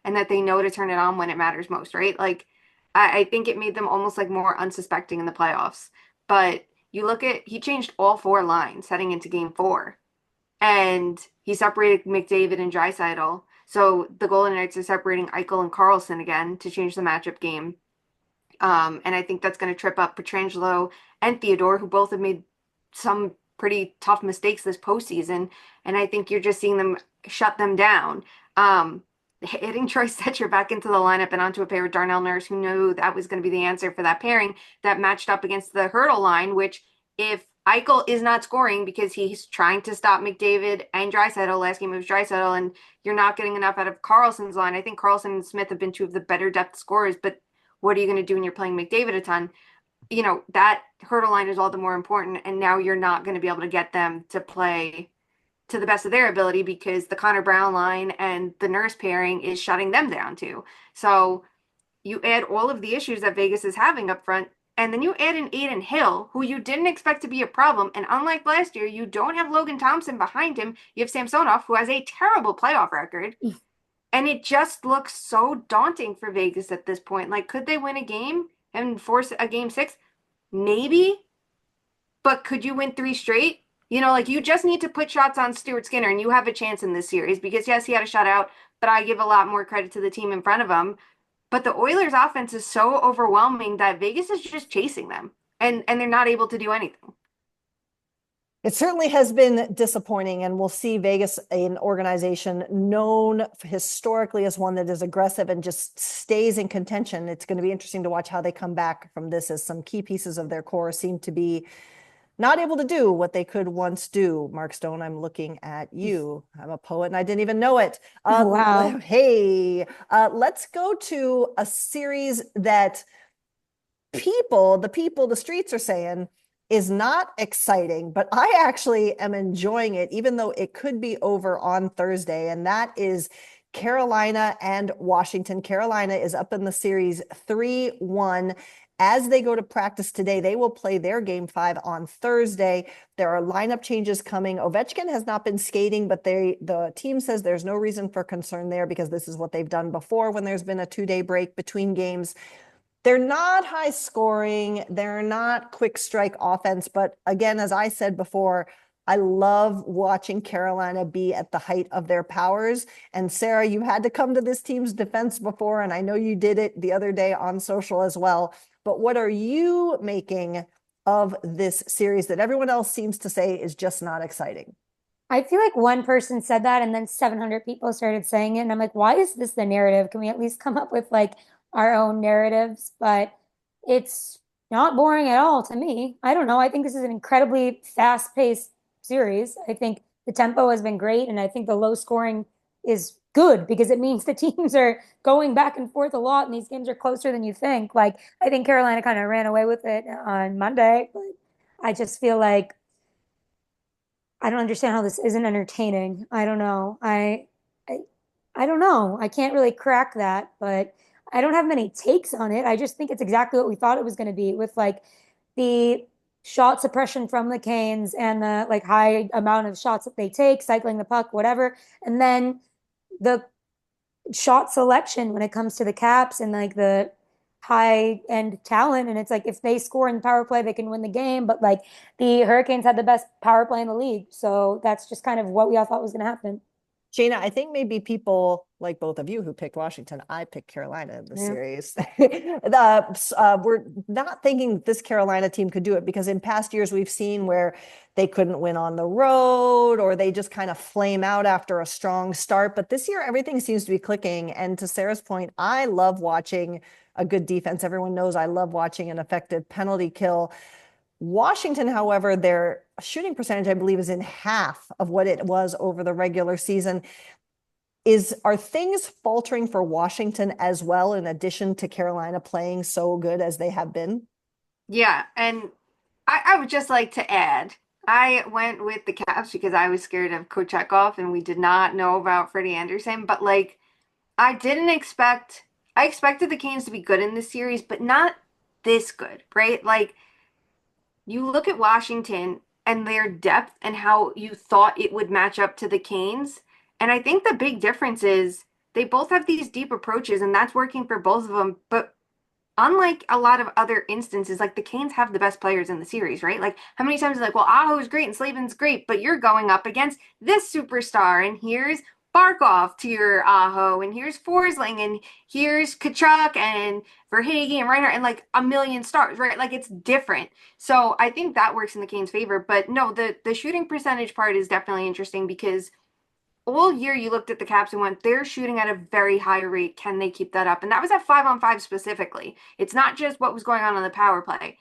and that they know to turn it on when it matters most, right? Like, I think it made them almost like more unsuspecting in the playoffs. But you look at, he changed all 4 lines heading into game 4. And he separated McDavid and Draisaitl. So the Golden Knights are separating Eichel and Karlsson again to change the matchup game. And I think that's going to trip up Pietrangelo and Theodore, who both have made some pretty tough mistakes this postseason. And I think you're just seeing them shut them down. Hitting Troy Stecher back into the lineup and onto a pair with Darnell Nurse, who knew that was going to be the answer for that pairing that matched up against the Hurdle line, which if Eichel is not scoring because he's trying to stop McDavid and Draisaitl, last game it was Draisaitl, and you're not getting enough out of Karlsson's line. I think Karlsson and Smith have been 2 of the better depth scorers, but what are you going to do when you're playing McDavid a ton? You know, that Hurdle line is all the more important, and now you're not going to be able to get them to play to the best of their ability because the Connor Brown line and the Nurse pairing is shutting them down too. So you add all of the issues that Vegas is having up front, and then you add in Aiden Hill, who you didn't expect to be a problem. And unlike last year, you don't have Logan Thompson behind him. You have Samsonov, who has a terrible playoff record. And it just looks so daunting for Vegas at this point. Like, could they win a game and force a game 6? Maybe. But could you win 3 straight? You know, like, you just need to put shots on Stuart Skinner, and you have a chance in this series because, yes, he had a shutout, but I give a lot more credit to the team in front of him. But the Oilers' offense is so overwhelming that Vegas is just chasing them, and they're not able to do anything. It certainly has been disappointing, and we'll see Vegas, an organization known historically as one that is aggressive and just stays in contention. It's going to be interesting to watch how they come back from this, as some key pieces of their core seem to be not able to do what they could once do. Mark Stone, I'm looking at you. I'm a poet and I didn't even know it. Wow. Hey, let's go to a series that the streets are saying is not exciting, but I actually am enjoying it, even though it could be over on Thursday. And that is Carolina and Washington. Carolina is up in the series 3-1. As they go to practice today, they will play their game 5 on Thursday. There are lineup changes coming. Ovechkin has not been skating, but the team says there's no reason for concern there because this is what they've done before when there's been a 2-day break between games. They're not high scoring. They're not quick strike offense. But again, as I said before, I love watching Carolina be at the height of their powers. And Sara, you had to come to this team's defense before, and I know you did it the other day on social as well. But what are you making of this series that everyone else seems to say is just not exciting? I feel like one person said that and then 700 people started saying it. And I'm like, why is this the narrative? Can we at least come up with like our own narratives? But it's not boring at all to me. I don't know. I think this is an incredibly fast-paced series. I think the tempo has been great. And I think the low scoring is good because it means the teams are going back and forth a lot and these games are closer than you think. Like, I think Carolina kind of ran away with it on Monday, but I just feel like I don't understand how this isn't entertaining. I don't know. I I don't know. I can't really crack that, but I don't have many takes on it. I just think it's exactly what we thought it was going to be with like the shot suppression from the Canes and the like high amount of shots that they take, cycling the puck, whatever. And then the shot selection when it comes to the Caps and like the high end talent. And it's like if they score in the power play, they can win the game. But like the Hurricanes had the best power play in the league. So that's just kind of what we all thought was going to happen. Shayna, I think maybe people like both of you who picked Washington, I picked Carolina in the Yeah. series. We're not thinking this Carolina team could do it because in past years we've seen where they couldn't win on the road or they just kind of flame out after a strong start. But this year, everything seems to be clicking. And to Sarah's point, I love watching a good defense. Everyone knows I love watching an effective penalty kill. Washington, however, their shooting percentage, I believe, is in half of what it was over the regular season. Are things faltering for Washington as well, in addition to Carolina playing so good as they have been? Yeah, and I would just like to add, I went with the Caps because I was scared of Kochekov and we did not know about Freddie Anderson. But like, I expected the Canes to be good in this series, but not this good, right? Like, you look at Washington and their depth and how you thought it would match up to the Canes. And I think the big difference is they both have these deep approaches, and that's working for both of them. But unlike a lot of other instances, like the Canes have the best players in the series, right? Like how many times like, well, Aho is great and Slavin's great, but you're going up against this superstar, and here's Barkov to your Aho, and here's Forsling, and here's Kachuk and Verhaeghe and Reinhardt, and like a million stars, right? Like it's different. So I think that works in the Canes' favor. But no, the shooting percentage part is definitely interesting because all year you looked at the Caps and went, they're shooting at a very high rate. Can they keep that up? And that was at 5-on-5 specifically. It's not just what was going on the power play.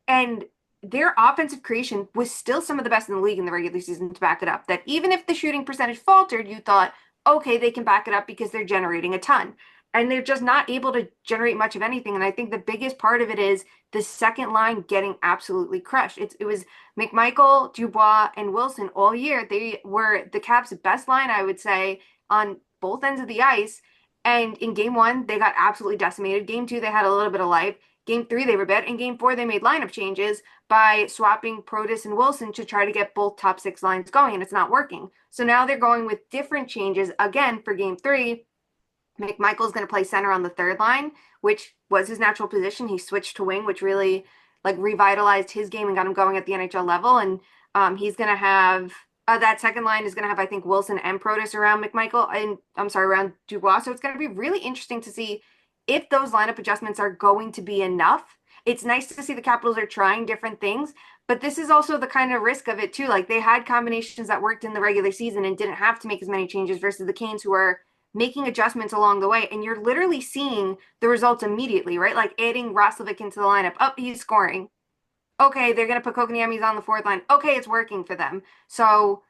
And their offensive creation was still some of the best in the league in the regular season to back it up. That even if the shooting percentage faltered, you thought, okay, they can back it up because they're generating a ton. And they're just not able to generate much of anything. And I think the biggest part of it is the second line getting absolutely crushed. It was McMichael, Dubois, and Wilson all year. They were the Caps' best line, I would say, on both ends of the ice. And in game one, they got absolutely decimated. Game two, they had a little bit of life. Game three, they were bad. In game four, they made lineup changes by swapping Protas and Wilson to try to get both top six lines going, and it's not working. So now they're going with different changes again for game three. McMichael's going to play center on the third line, which was his natural position. He switched to wing, which really like revitalized his game and got him going at the NHL level. And he's going to have that second line is going to have, I think, Wilson and Protas around McMichael, and I'm sorry, around Dubois. So it's going to be really interesting to see if those lineup adjustments are going to be enough. It's nice to see the Capitals are trying different things, but this is also the kind of risk of it too. Like they had combinations that worked in the regular season and didn't have to make as many changes versus the Canes who are making adjustments along the way. And you're literally seeing the results immediately, right? Like adding Roslovic into the lineup. Oh, he's scoring. Okay, they're going to put Kokoniemi's on the fourth line. Okay, it's working for them. So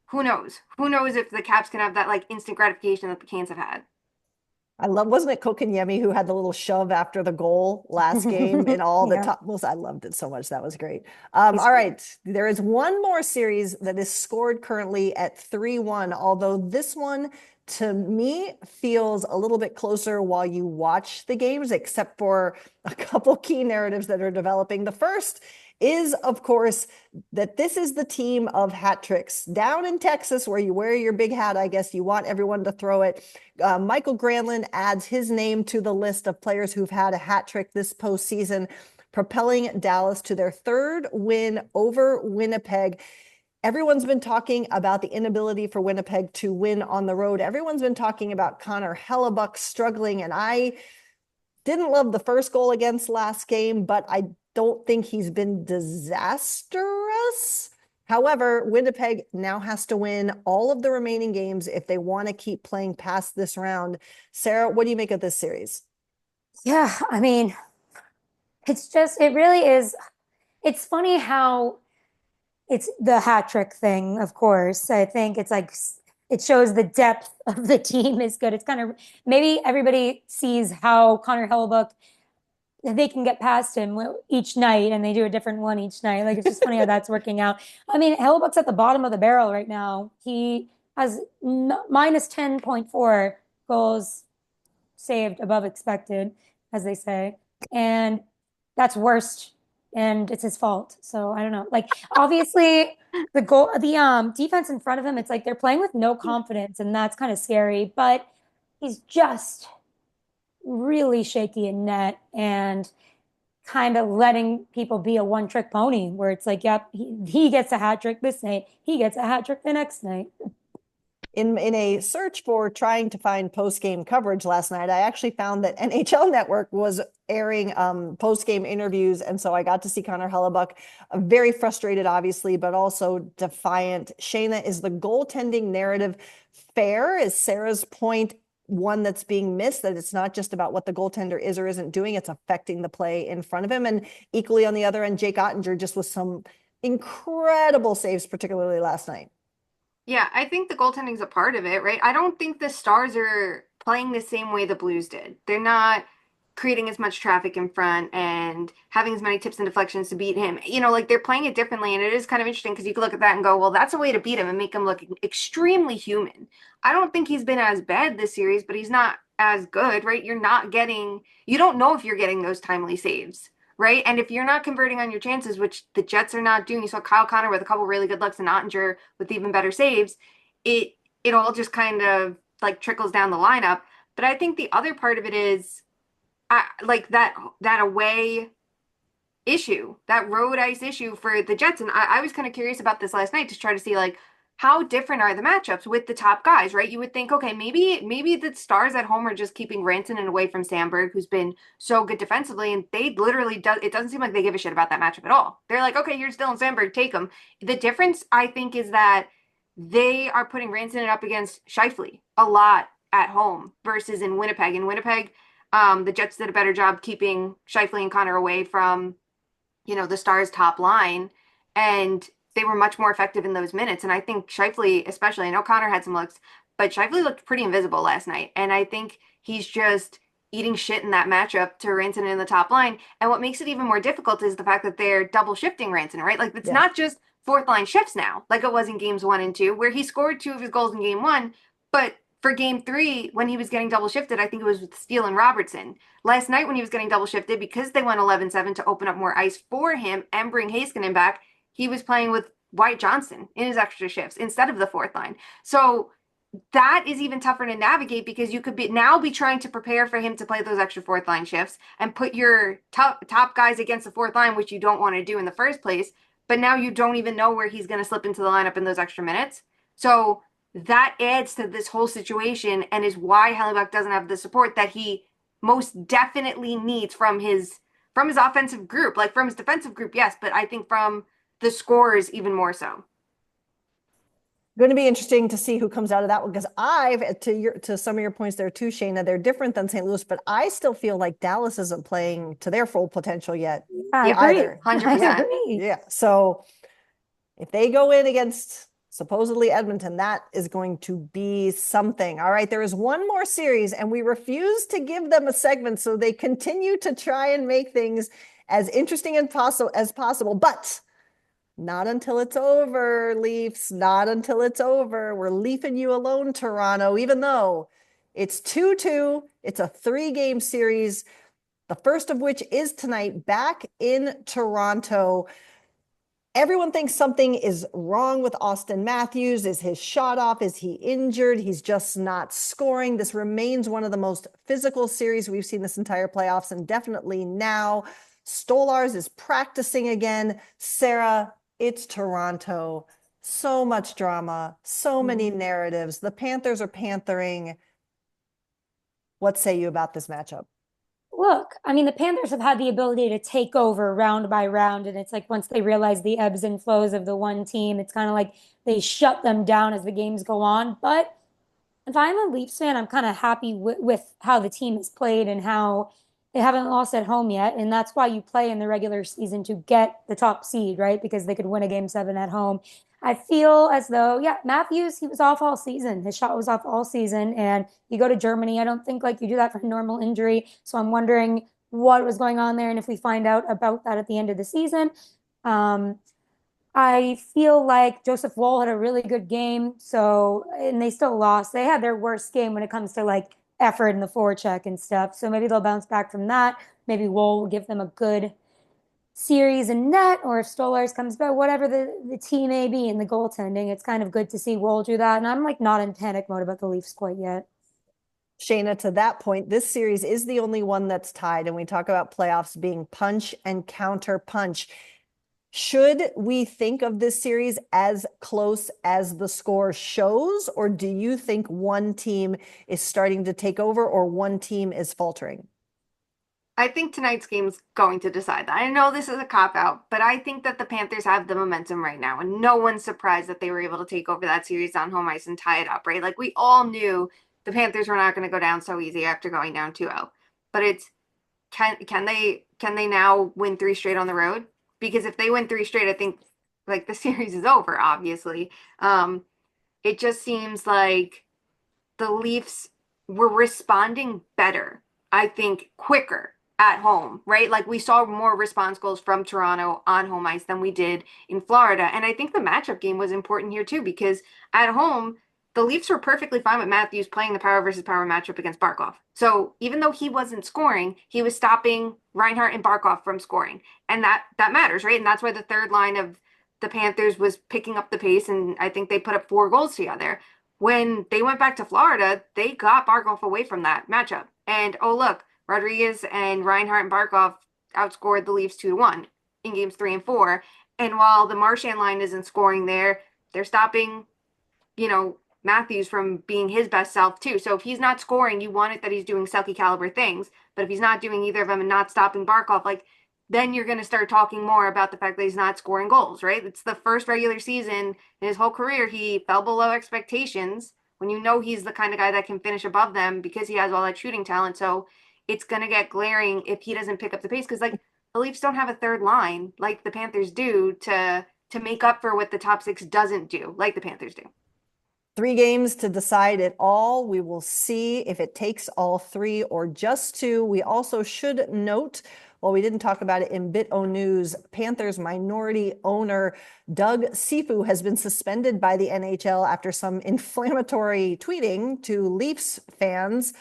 who knows? Who knows if the Caps can have that like instant gratification that the Canes have had. Wasn't it Kokoniemi who had the little shove after the goal last game in all the Yeah. top most? I loved it so much. That was great. All right. There is one more series that is scored currently at 3-1, although this one to me feels a little bit closer while you watch the games, except for a couple key narratives that are developing. The first is, of course, that this is the team of hat tricks. Down in Texas, where you wear your big hat, I guess you want everyone to throw it. Michael Granlund adds his name to the list of players who've had a hat trick this postseason, propelling Dallas to their third win over Winnipeg. Everyone's been talking about the inability for Winnipeg to win on the road. Everyone's been talking about Connor Hellebuck struggling, and I didn't love the first goal against last game, but I don't think he's been disastrous. However, Winnipeg now has to win all of the remaining games if they want to keep playing past this round. Sara, what do you make of this series? Yeah, I mean, it really is. It's funny how it's the hat trick thing, of course. I think it's like it shows the depth of the team is good. It's kind of maybe everybody sees how Connor Hellebuyck they can get past him each night and they do a different one each night. Like it's just funny how that's working out. I mean, Hellebuyck's at the bottom of the barrel right now. He has minus 10.4 goals saved above expected, as they say. And that's worst. And it's his fault. So I don't know. Like obviously the defense in front of him, it's like they're playing with no confidence, and that's kind of scary. But he's just really shaky in net and kind of letting people be a one-trick pony where it's like, yep, he gets a hat trick this night, he gets a hat trick the next night. In a search for trying to find post-game coverage last night, I actually found that NHL Network was airing post-game interviews, and so I got to see Connor Hellebuyck, very frustrated, obviously, but also defiant. Shayna, is the goaltending narrative fair? Is Sara's point one that's being missed, that it's not just about what the goaltender is or isn't doing, it's affecting the play in front of him? And equally on the other end, Jake Ottinger just with some incredible saves, particularly last night. Yeah, I think the goaltending's a part of it, right? I don't think the Stars are playing the same way the Blues did. They're not creating as much traffic in front and having as many tips and deflections to beat him. Like they're playing it differently, and it is kind of interesting because you can look at that and go, well, that's a way to beat him and make him look extremely human. I don't think he's been as bad this series, but he's not as good, right? You don't know if you're getting those timely saves. Right. And if you're not converting on your chances, which the Jets are not doing, you saw Kyle Connor with a couple really good looks and Ottinger with even better saves, it all just kind of like trickles down the lineup. But I think the other part of it is like that away issue, that road ice issue for the Jets. And I was kind of curious about this last night to try to see like how different are the matchups with the top guys, right? You would think, okay, maybe the Stars at home are just keeping Rantanen away from Sandberg, who's been so good defensively, and they literally it doesn't seem like they give a shit about that matchup at all. They're like, okay, here's Dylan Sandberg, take him. The difference, I think, is that they are putting Rantanen up against Scheifele a lot at home versus in Winnipeg. In Winnipeg, the Jets did a better job keeping Scheifele and Connor away from, the Stars' top line, and they were much more effective in those minutes. And I think Scheifele, especially, I know Connor had some looks, but Scheifele looked pretty invisible last night. And I think he's just eating shit in that matchup to Rantanen in the top line. And what makes it even more difficult is the fact that they're double shifting Rantanen, right? Like it's not just fourth line shifts now, like it was in games 1 and 2, where he scored 2 of his goals in game 1, but for game 3, when he was getting double shifted, I think it was with Steele and Robertson. Last night when he was getting double shifted, because they went 11-7 to open up more ice for him and bring Heiskanen back, he was playing with Wyatt Johnston in his extra shifts instead of the fourth line. So that is even tougher to navigate because you could be trying to prepare for him to play those extra fourth line shifts and put your top guys against the fourth line, which you don't want to do in the first place. But now you don't even know where he's going to slip into the lineup in those extra minutes. So that adds to this whole situation and is why Hellebuyck doesn't have the support that he most definitely needs from his offensive group. Like from his defensive group, yes, but I think from the scorers even more so. Going to be interesting to see who comes out of that one, because to some of your points there too, Shayna, they're different than St. Louis, but I still feel like Dallas isn't playing to their full potential yet. I agree. 100%. Yeah. So if they go in against supposedly Edmonton, that is going to be something. All right, there is one more series, and we refuse to give them a segment, so they continue to try and make things as interesting as possible, but not until it's over, Leafs. Not until it's over. We're leaving you alone, Toronto, even though it's 2-2. It's a 3-game series, the first of which is tonight back in Toronto. Everyone thinks something is wrong with Austin Matthews. Is his shot off? Is he injured? He's just not scoring. This remains one of the most physical series we've seen this entire playoffs, and definitely now. Stolarz is practicing again. Sara, it's Toronto. So much drama, so many narratives. The Panthers are panthering. What say you about this matchup? look, I mean, the Panthers have had the ability to take over round by round. And it's like once they realize the ebbs and flows of the one team, it's kind of like they shut them down as the games go on. But if I'm a Leafs fan, I'm kind of happy with how the team has played and how they haven't lost at home yet. And that's why you play in the regular season to get the top seed, right? Because they could win a game seven at home. I feel as though, yeah, Matthews, he was off all season. His shot was off all season. And you go to Germany, I don't think like you do that for a normal injury. So I'm wondering what was going on there and if we find out about that at the end of the season. Um, I feel like Joseph Woll had a really good game. So, and they still lost. They had their worst game when it comes to like effort in the forecheck and stuff. So maybe they'll bounce back from that. Maybe Woll will give them a good series in net, or if Stolarz comes back, whatever the team may be in the goaltending, it's kind of good to see Woll do that. And I'm like not in panic mode about the Leafs quite yet. Shayna, to that point, this series is the only one that's tied, and we talk about playoffs being punch and counter punch. Should we think of this series as close as the score shows, or do you think one team is starting to take over or one team is faltering? I think tonight's game's going to decide that. I know this is a cop-out, but I think that the Panthers have the momentum right now, and no one's surprised that they were able to take over that series on home ice and tie it up, right? Like, we all knew the Panthers were not going to go down so easy after going down 2-0. But it's, can they now win three straight on the road? Because if they win three straight, I think, like, the series is over, obviously. It just seems like the Leafs were responding better, I think, quicker at home, right? Like we saw more response goals from Toronto on home ice than we did in Florida. And I think the matchup game was important here too, because at home, the Leafs were perfectly fine with Matthews playing the power versus power matchup against Barkov. So even though he wasn't scoring, he was stopping Reinhart and Barkov from scoring. And that matters, right? And that's why the third line of the Panthers was picking up the pace, and I think they put up 4 goals together. When they went back to Florida, they got Barkov away from that matchup. And oh look, Rodriguez and Reinhart and Barkov outscored the Leafs 2-1 in games 3 and 4. And while the Marchand line isn't scoring there, they're stopping, Matthews from being his best self too. So if he's not scoring, you want it that he's doing Selke caliber things. But if he's not doing either of them and not stopping Barkov, like then you're going to start talking more about the fact that he's not scoring goals, right? It's the first regular season in his whole career. He fell below expectations when you know he's the kind of guy that can finish above them because he has all that shooting talent. So it's going to get glaring if he doesn't pick up the pace, because like the Leafs don't have a third line like the Panthers do to make up for what the top 6 doesn't do like the Panthers do. 3 games to decide it all. We will see if it takes all 3 or just 2. We also should note, while we didn't talk about it in Bit O News, Panthers minority owner Doug Sifu has been suspended by the NHL after some inflammatory tweeting to Leafs fans,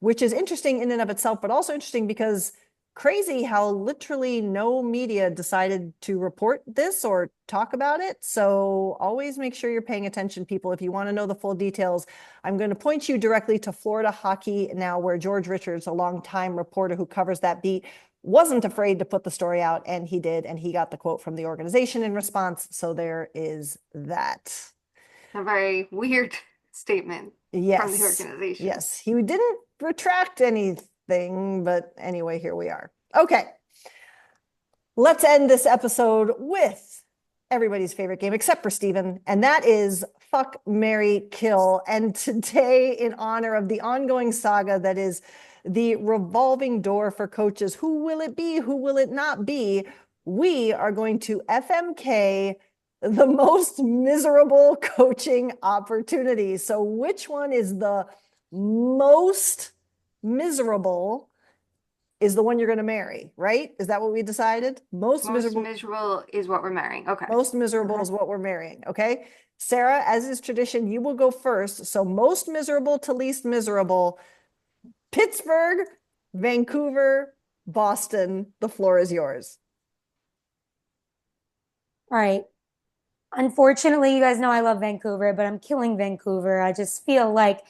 which is interesting in and of itself, but also interesting because crazy how literally no media decided to report this or talk about it. So always make sure you're paying attention, people. If you want to know the full details, I'm going to point you directly to Florida Hockey Now, where George Richards, a longtime reporter who covers that beat, wasn't afraid to put the story out, and he did, and he got the quote from the organization in response. So there is that. A very weird statement from the organization. Yes, he didn't retract anything, but anyway, here we are. Okay, let's end this episode with everybody's favorite game, except for Steven, and that is Fuck, Marry, Kill. And today, in honor of the ongoing saga that is the revolving door for coaches, who will it be, who will it not be, we are going to FMK the most miserable coaching opportunity. So which one is the most miserable is the one you're going to marry, right? Is that what we decided? Most miserable is what we're marrying. Okay. Most miserable is what we're marrying. Okay. Sara, as is tradition, you will go first. So most miserable to least miserable. Pittsburgh, Vancouver, Boston. The floor is yours. All right. Unfortunately, you guys know I love Vancouver, but I'm killing Vancouver. I just feel like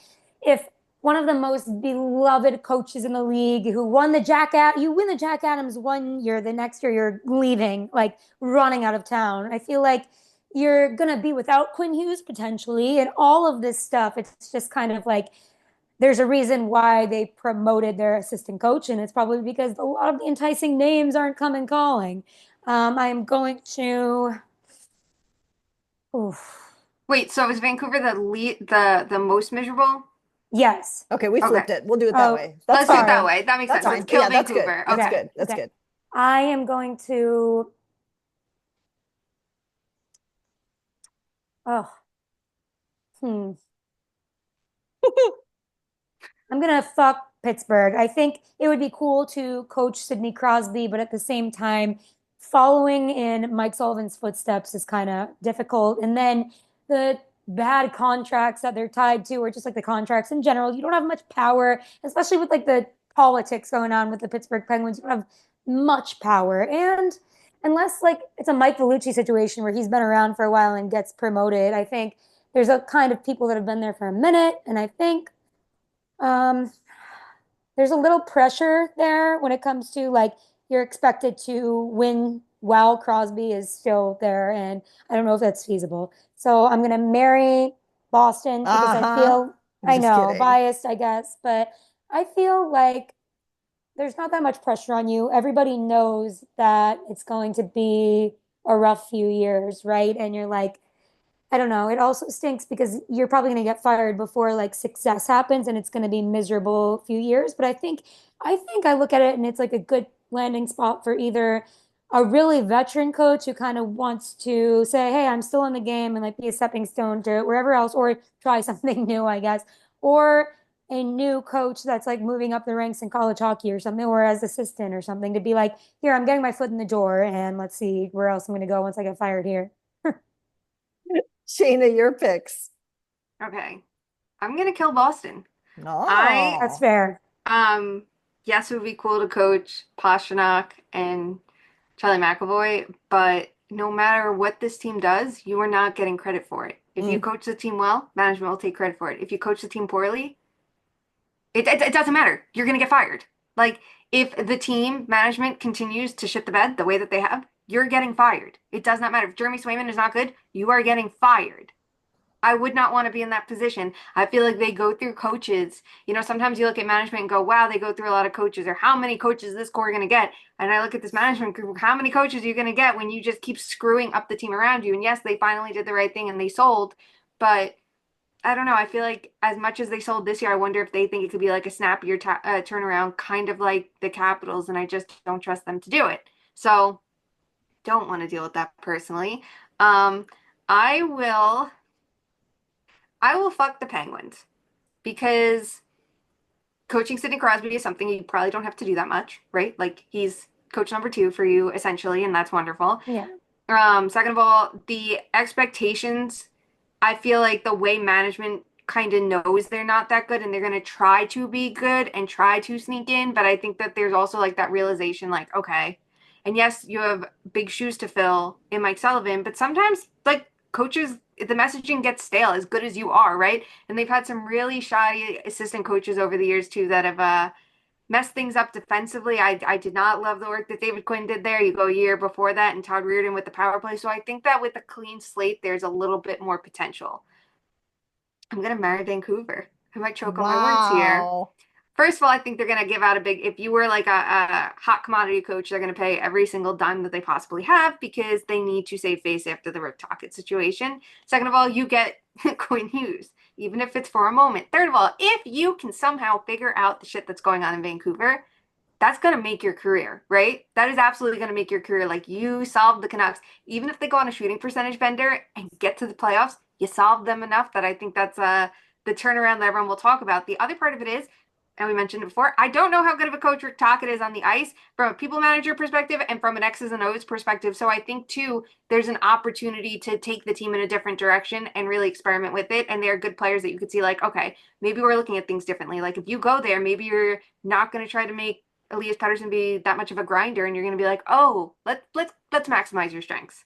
if one of the most beloved coaches in the league who won the you win the Jack Adams one year, the next year you're leaving, like running out of town. I feel like you're going to be without Quinn Hughes potentially, and all of this stuff. It's just kind of like there's a reason why they promoted their assistant coach, and it's probably because a lot of the enticing names aren't coming calling. I am going to. Oof. Wait, so is Vancouver the most miserable? Yes. Okay, we Okay. flipped it. We'll do it that Oh, way. That's Let's do it fine. that sorry. way. That makes That's sense. fine. Let's kill Yeah, that's good. Vancouver. That's Okay. good. That's Okay. good. I am going to. Oh, hmm. I'm gonna fuck Pittsburgh. I think it would be cool to coach Sidney Crosby, but at the same time, following in Mike Sullivan's footsteps is kind of difficult. And then the bad contracts that they're tied to, or just like the contracts in general, you don't have much power, especially with like the politics going on with the Pittsburgh Penguins. You don't have much power. And unless like it's a Mike Vellucci situation where he's been around for a while and gets promoted, I think there's a kind of people that have been there for a minute. And I think um, there's a little pressure there when it comes to like you're expected to win while Crosby is still there, and I don't know if that's feasible. So I'm gonna marry Boston because I Uh-huh. feel I Just know kidding. biased, I guess, but I feel like there's not that much pressure on you. Everybody knows that it's going to be a rough few years, right? And you're like, I don't know. It also stinks because you're probably going to get fired before like success happens and it's going to be miserable few years. But I think I look at it and it's like a good landing spot for either a really veteran coach who kind of wants to say, "Hey, I'm still in the game," and like be a stepping stone to wherever else or try something new, I guess. Or a new coach that's like moving up the ranks in college hockey or something, or as assistant or something to be like, "Here, I'm getting my foot in the door and let's see where else I'm going to go once I get fired here." Shayna, your picks. Okay. I'm gonna kill Boston. I That's Oh. fair. um yes, it would be cool to coach Pasternak and Charlie McAvoy, but no matter what this team does, you are not getting credit for it. If you Mm. coach the team well, management will take credit for it. If you coach the team poorly, it doesn't matter. You're going to get fired. Like, if the team management continues to shit the bed the way that they have, you're getting fired. It does not matter. If Jeremy Swayman is not good, you are getting fired. I would not want to be in that position. I feel like they go through coaches. You know, sometimes you look at management and go, wow, they go through a lot of coaches, or how many coaches is this core going to get? And I look at this management group, how many coaches are you going to get when you just keep screwing up the team around you? And yes, they finally did the right thing and they sold, but I don't know. I feel like as much as they sold this year, I wonder if they think it could be like a snappier turnaround, kind of like the Capitals, and I just don't trust them to do it. So don't want to deal with that personally. Um, I will, I will fuck the Penguins because coaching Sidney Crosby is something you probably don't have to do that much, right? Like he's coach number two for you essentially, and that's wonderful. Yeah. Second of all, the expectations, I feel like the way management kind of knows they're not that good and they're going to try to be good and try to sneak in. But I think that there's also like that realization, like, okay. And yes, you have big shoes to fill in Mike Sullivan, but sometimes like coaches, the messaging gets stale as good as you are, right? And they've had some really shoddy assistant coaches over the years too that have messed things up defensively. I did not love the work that David Quinn did there. You go a year before that and Todd Reardon with the power play. So I think that with a clean slate, there's a little bit more potential. I'm going to marry Vancouver. I might choke on my words here. Wow. First of all, I think they're going to give out a big, if you were like a hot commodity coach, they're going to pay every single dime that they possibly have because they need to save face after the Rick Tocchet situation. Second of all, you get Quinn Hughes, even if it's for a moment. Third of all, if you can somehow figure out the shit that's going on in Vancouver, that's going to make your career, right? That is absolutely going to make your career. Like you solved the Canucks. Even if they go on a shooting percentage bender and get to the playoffs, you solved them enough that I think that's the turnaround that everyone will talk about. The other part of it is, and we mentioned it before, I don't know how good of a coach Rick Tocchet is on the ice from a people manager perspective and from an X's and O's perspective. So I think too, there's an opportunity to take the team in a different direction and really experiment with it. And they're good players that you could see like, okay, maybe we're looking at things differently. Like if you go there, maybe you're not going to try to make Elias Pettersson be that much of a grinder, and you're going to be like, oh, let's maximize your strengths.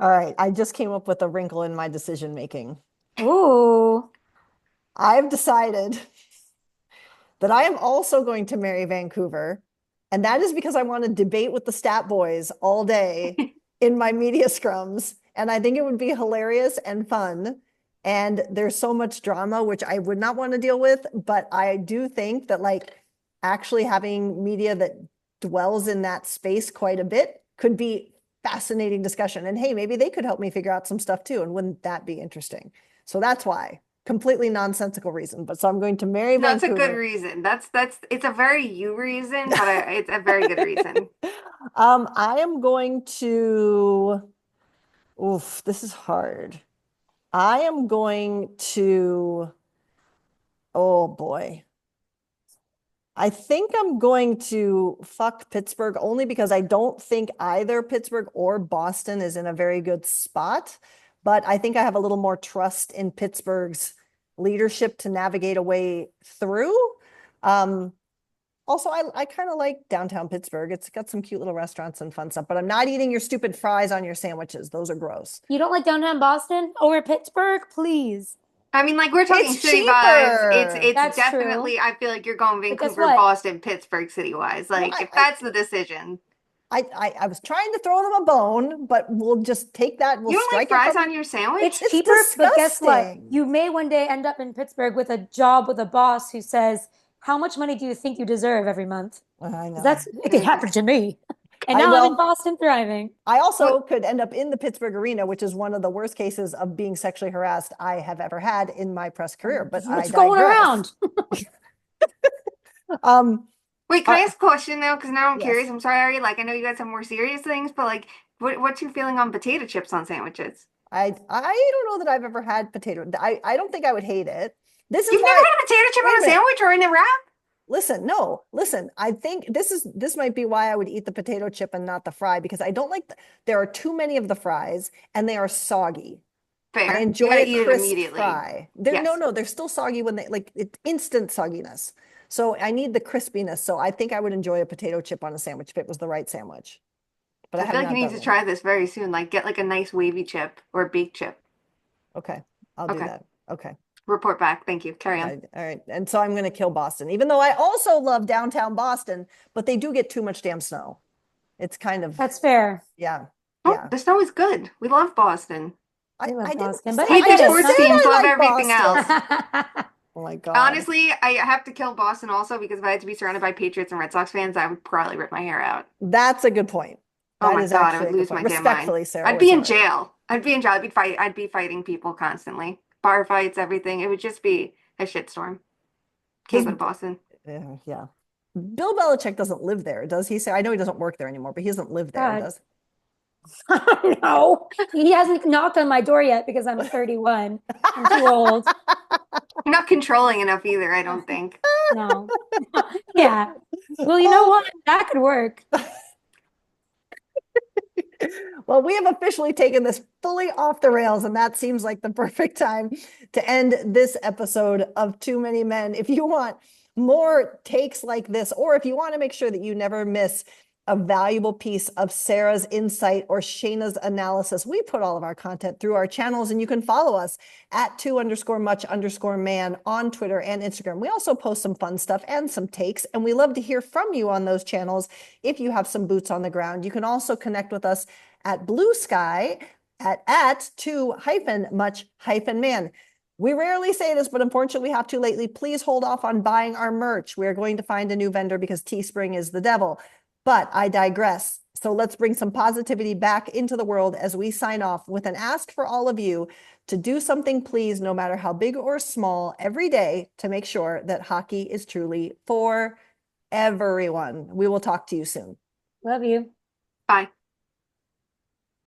All right. I just came up with a wrinkle in my decision making. Ooh. I've decided that I am also going to marry Vancouver. And that is because I want to debate with the stat boys all day in my media scrums. And I think it would be hilarious and fun And there's so much drama, which I would not want to deal with. But I do think that like actually having media that dwells in that space quite a bit could be fascinating discussion. And hey, maybe they could help me figure out some stuff too. And wouldn't that be interesting? So that's why. Completely nonsensical reason. But so I'm going to marry That's a good Vancouver. reason. It's a very you reason, but it's a very good reason. I am going to, oof, this is hard. I am going to, oh boy. I think I'm going to fuck Pittsburgh only because I don't think either Pittsburgh or Boston is in a very good spot. But I think I have a little more trust in Pittsburgh's leadership to navigate a way through. Also, I kind of like downtown Pittsburgh. It's got some cute little restaurants and fun stuff, but I'm not eating your stupid fries on your sandwiches. Those are gross. You don't like downtown Boston or Pittsburgh? Please. I mean, like we're talking It's city vibes. cheaper. It's That's definitely. true. I feel like you're going But guess Vancouver, what? Boston, Pittsburgh city wise. Well, Like if that's the decision. I was trying to throw them a bone, but we'll just take that. We'll You don't like strike it fries from. on your sandwich? It's It's cheaper, but guess what? disgusting. You may one day end up in Pittsburgh with a job with a boss who says, "How much money do you think you deserve every month?" I 'Cause know. it could happen to me. And now I'm in Boston thriving. I also could end up in the Pittsburgh arena, which is one of the worst cases of being sexually harassed I have ever had in my press career. But I What's going digress. around? Wait, can I ask a question though? Because now I'm Yes. curious. I'm sorry, Ari. Like I know you guys have more serious things, but like, what's your feeling on potato chips on sandwiches? I don't know that I've ever had potato. I don't think I would hate it. This is You've why. never had a potato chip Wait a on a minute. sandwich or in a wrap? Listen. I think this might be why I would eat the potato chip and not the fry because I don't like there are too many of the fries and they are soggy. Fair. I You enjoy gotta a eat it crisp immediately. fry. Yes. They're still soggy when they like it's instant sogginess. So I need the crispiness. So I think I would enjoy a potato chip on a sandwich if it was the right sandwich. But I I have feel like you not need done to one. try this very soon. Like get like a nice wavy chip or a baked chip. Okay, I'll do Okay. that. Okay. Report back. Thank you. Carry on. All right. And so I'm going to kill Boston, even though I also love downtown Boston, but they do get too much damn snow. It's kind of, That's fair. yeah. Oh, Yeah. the snow is good. We love Boston. I love didn't Boston, say, but We I the just sports said teams I love like everything else. Boston. Oh my God. Honestly, I have to kill Boston also because if I had to be surrounded by Patriots and Red Sox fans, I would probably rip my hair out. That's a good point. Oh That my is God, I actually would a good lose point. my damn mind. Respectfully, Sarah, I'd we're be in sorry. jail. I'd be in jail. I'd be fighting people constantly. Bar fights, everything. It would just be a shitstorm. Can't go to Boston. Yeah. Bill Belichick doesn't live there, does he? Say, I know he doesn't work there anymore, but he doesn't live there, God. does No, he hasn't knocked on my door yet because I'm 31. I'm too old. You're not controlling enough either, I don't think. No. Yeah. Well, you know what? That could work. Well, we have officially taken this fully off the rails, and that seems like the perfect time to end this episode of Too Many Men. If you want more takes like this, or if you want to make sure that you never miss a valuable piece of Sarah's insight or Shayna's analysis, we put all of our content through our channels, and you can follow us at 2_much_man on Twitter and Instagram. We also post some fun stuff and some takes, and we love to hear from you on those channels if you have some boots on the ground. You can also connect with us at BlueSky at 2_much_man. We rarely say this, but unfortunately we have to lately. Please hold off on buying our merch. We're going to find a new vendor because Teespring is the devil. But I digress. So let's bring some positivity back into the world as we sign off with an ask for all of you to do something, please, no matter how big or small, every day to make sure that hockey is truly for everyone. We will talk to you soon. Love you. Bye.